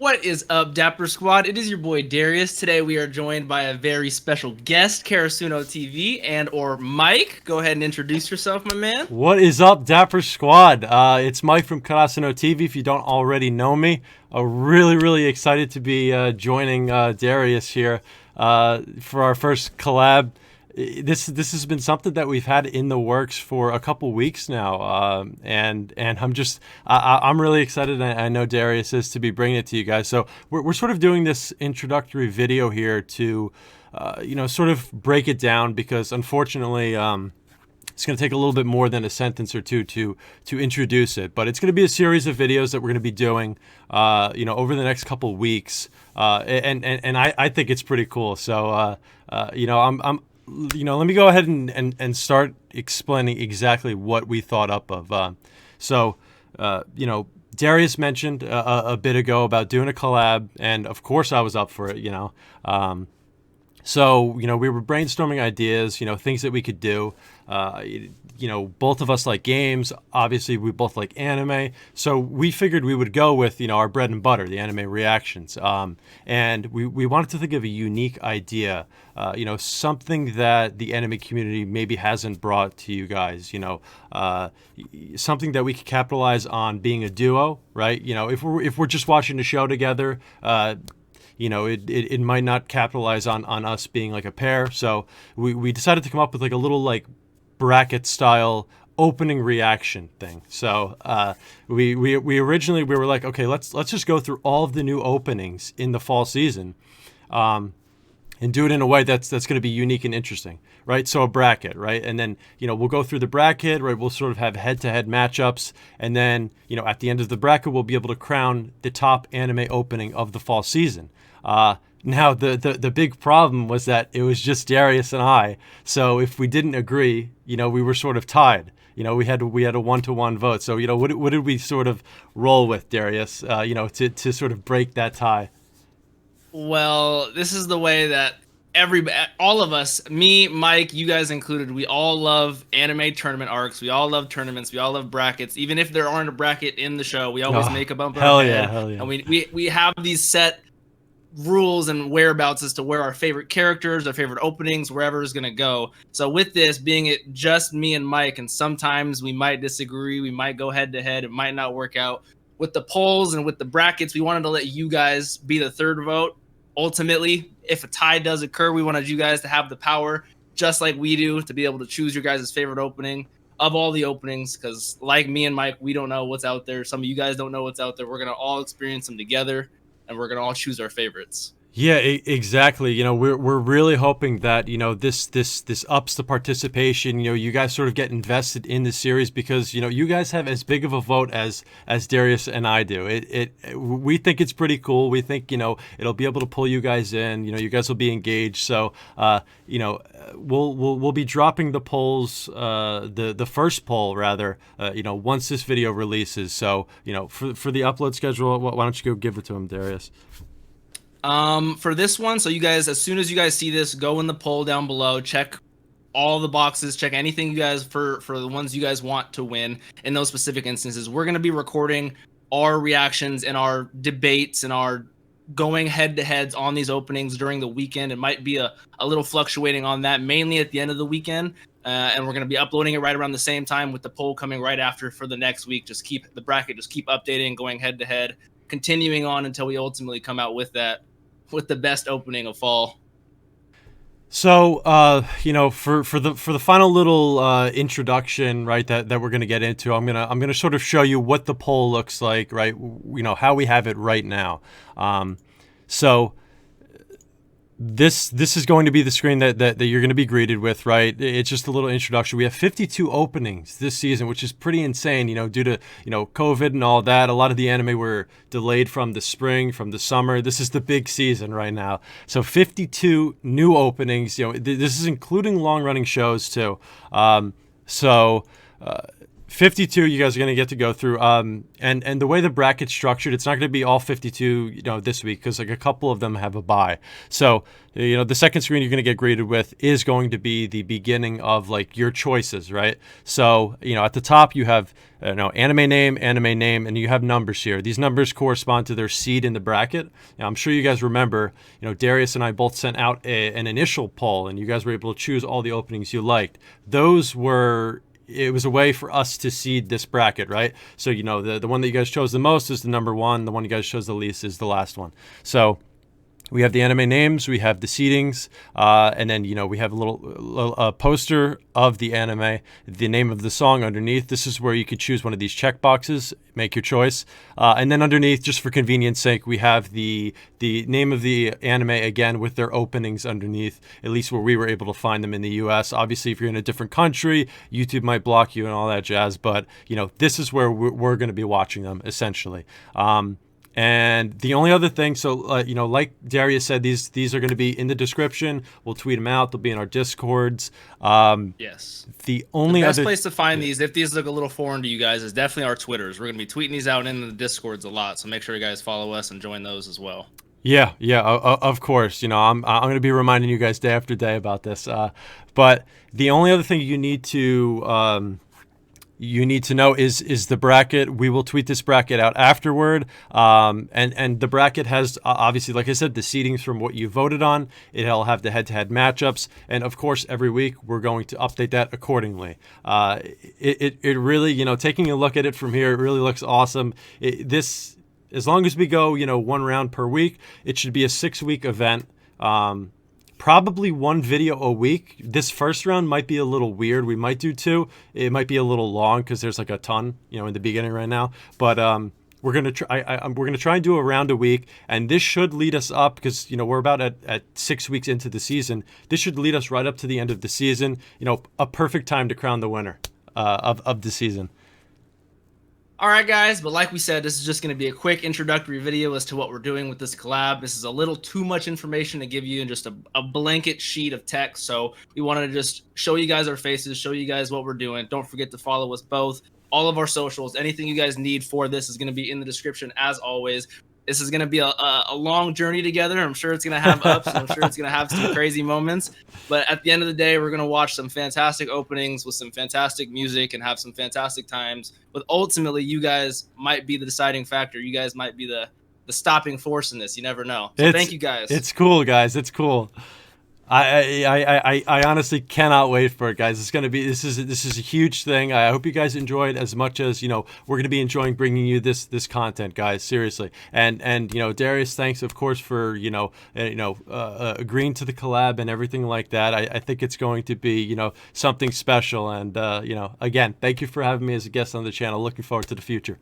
What is up, Dapper Squad? It is your boy Darius. Today we are joined by a very special guest, Karasuno TV and or Mike. Go ahead and introduce yourself, my man. What is up, Dapper Squad? It's Mike from Khrysanthemum TV. If you don't already know me, really excited to be joining Darius here for our first collab. This has been something that we've had in the works for a couple weeks now, and I'm really excited. I know Darius is to be bringing it to you guys. So we're sort of doing this introductory video here to sort of break it down because unfortunately. It's going to take a little bit more than a sentence or two to introduce it, but it's going to be a series of videos that we're going to be doing, over the next couple weeks, and I think it's pretty cool. So, let me go ahead and start explaining exactly what we thought up of. Darius mentioned a bit ago about doing a collab, and of course I was up for it. So, we were brainstorming ideas, things that we could do. Both of us like games. Obviously, we both like anime. So we figured we would go with, our bread and butter, the anime reactions. And we wanted to think of a unique idea, something that the anime community maybe hasn't brought to you guys, something that we could capitalize on being a duo, right? If we're just watching a show together, it might not capitalize on us being like a pair. So we decided to come up with like a little like bracket style opening reaction thing. So we originally we were like, okay, let's just go through all of the new openings in the fall season, and do it in a way that's going to be unique and interesting, right? So a bracket, right? And then, we'll go through the bracket, right? We'll sort of have head-to-head matchups. And then, at the end of the bracket, we'll be able to crown the top anime opening of the fall season. Now, the big problem was that it was just Darius and I. So if we didn't agree, we were sort of tied. We had a 1-to-1 vote. So, what did we sort of roll with, Darius, to sort of break that tie? Well, this is the way that all of us, me, Mike, you guys included, we all love anime tournament arcs. We all love tournaments. We all love brackets. Even if there aren't a bracket in the show, we always make a bump in our head. Hell yeah. And we have these set rules and whereabouts as to where our favorite characters, our favorite openings, wherever is going to go. So with this being it just me and Mike, and sometimes we might disagree, we might go head to head, it might not work out. With the polls and with the brackets, we wanted to let you guys be the third vote. Ultimately, if a tie does occur, we wanted you guys to have the power, just like we do, to be able to choose your guys' favorite opening of all the openings, because like me and Mike, we don't know what's out there. Some of you guys don't know what's out there. We're going to all experience them together, and we're going to all choose our favorites. Yeah, exactly. We're really hoping that this ups the participation. You guys sort of get invested in the series because you guys have as big of a vote as Darius and I do. We think it's pretty cool. We think it'll be able to pull you guys in. You guys will be engaged. So we'll be dropping the polls, the first poll rather. Once this video releases. So for the upload schedule, why don't you go give it to him, Darius? For this one, so you guys, as soon as you guys see this, go in the poll down below, check all the boxes, check anything you guys for the ones you guys want to win in those specific instances. We're going to be recording our reactions and our debates and our going head to heads on these openings during the weekend. It might be a little fluctuating on that, mainly at the end of the weekend. And we're going to be uploading it right around the same time with the poll coming right after for the next week. Just keep the bracket, just keep updating, going head to head, continuing on until we ultimately come out with the best opening of fall. So, for the final little introduction, right, that we're gonna get into, I'm gonna sort of show you what the poll looks like, right? How we have it right now. So this is going to be the screen that you're going to be greeted with, right? It's just a little introduction. We have 52 openings this season, which is pretty insane, due to, COVID and all that. A lot of the anime were delayed from the spring, from the summer. This is the big season right now. So 52 new openings, this is including long running shows too. 52 you guys are going to get to go through, and the way the bracket's structured, it's not going to be all 52 this week, because like a couple of them have a bye. So the second screen you're going to get greeted with is going to be the beginning of like your choices, right? So at the top you have anime name, and you have numbers here. These numbers correspond to their seed in the bracket. Now, I'm sure you guys remember, Darius and I both sent out an initial poll, and you guys were able to choose all the openings you liked. It was a way for us to seed this bracket, right? So, the one that you guys chose the most is the number one. The one you guys chose the least is the last one. So we have the anime names, we have the seedings, and then, we have a little poster of the anime, the name of the song underneath. This is where you could choose one of these check boxes, make your choice. And then underneath, just for convenience sake, we have the name of the anime again with their openings underneath, at least where we were able to find them in the US. Obviously, if you're in a different country, YouTube might block you and all that jazz, but, this is where we're going to be watching them, essentially. And the only other thing, so like Darius said, these are going to be in the description. We'll tweet them out. They'll be in our Discords. Yes. The best place to find these, if these look a little foreign to you guys, is definitely our Twitters. We're going to be tweeting these out in the Discords a lot, so make sure you guys follow us and join those as well. Yeah, of course. I'm going to be reminding you guys day after day about this. But the only other thing you need to know is the bracket. We will tweet this bracket out afterward. And the bracket has, obviously, like I said, the seedings from what you voted on. It'll have the head-to-head matchups. And, of course, every week we're going to update that accordingly. It really, taking a look at it from here, it really looks awesome. As long as we go, one round per week, it should be a 6-week event. Probably one video a week. This first round might be a little weird. We might do 2. It might be a little long because there's like a ton, in the beginning right now. But we're gonna try. We're gonna try and do a round a week, and this should lead us up because we're about at 6 weeks into the season. This should lead us right up to the end of the season. A perfect time to crown the winner of the season. All right, guys, but like we said, this is just going to be a quick introductory video as to what we're doing with this collab. This is a little too much information to give you in just a blanket sheet of text, so we wanted to just show you guys our faces, show you guys what we're doing. Don't forget to follow us both. All of our socials, anything you guys need for this is going to be in the description as always. This is going to be a long journey together. I'm sure it's going to have ups. I'm sure it's going to have some crazy moments. But at the end of the day, we're going to watch some fantastic openings with some fantastic music and have some fantastic times. But ultimately, you guys might be the deciding factor. You guys might be the stopping force in this. You never know. So thank you, guys. It's cool, guys. It's cool. I honestly cannot wait for it, guys. It's gonna be this is a huge thing. I hope you guys enjoyed as much as we're gonna be enjoying bringing you this content, guys. Seriously, and Darius, thanks of course for agreeing to the collab and everything like that. I think it's going to be something special, and again, thank you for having me as a guest on the channel. Looking forward to the future.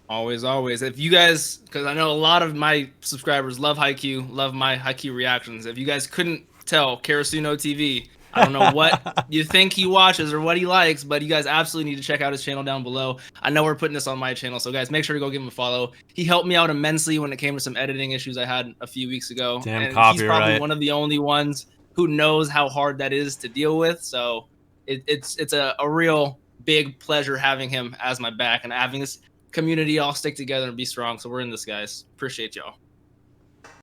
Always. If you guys, because I know a lot of my subscribers love Haikyuu, love my Haikyuu reactions. If you guys couldn't tell, Karasuno TV, I don't know what you think he watches or what he likes, but you guys absolutely need to check out his channel down below. I know we're putting this on my channel, so guys, make sure to go give him a follow. He helped me out immensely when it came to some editing issues I had a few weeks ago. Damn, and copyright. He's probably one of the only ones who knows how hard that is to deal with. So it's a real big pleasure having him as my back and having this community all stick together and be strong. So we're in this, guys. Appreciate y'all.